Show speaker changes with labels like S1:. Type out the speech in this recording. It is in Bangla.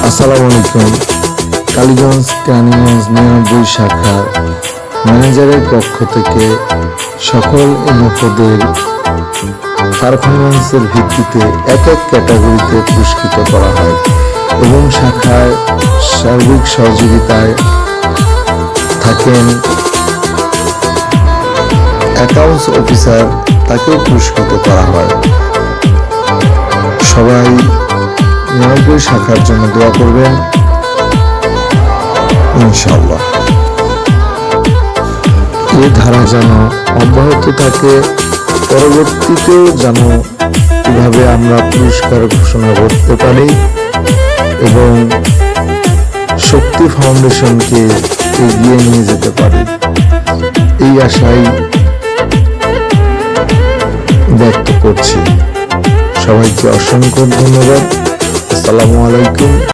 S1: আসসালামু আলাইকুম। কালীগঞ্জ কেরানীগঞ্জ 99 শাখার ম্যানেজারের পক্ষ থেকে সকল এমএফওদের পারফরমেন্সের ভিত্তিতে এক এক ক্যাটাগরিতে পুরস্কৃত করা হয় এবং শাখার সার্বিক সহযোগিতায় থাকেন অ্যাকাউন্টস অফিসার, তাকেও পুরস্কৃত করা হয়। সবাই 99 শাখার জন্য দোয়া করবেন ইনশাআল্লাহ। এই ধারা যেন অব্যাহত থাকে, পরবর্তীতেও যেন কিভাবে আমরা পুরস্কার ঘোষণা করতে পারি এবং শক্তি ফাউন্ডেশনকে এগিয়ে নিয়ে যেতে পারি, এই আশাই ব্যক্ত করছি। সবাইকে অসংখ্য ধন্যবাদ। আসসালামু আলাইকুম।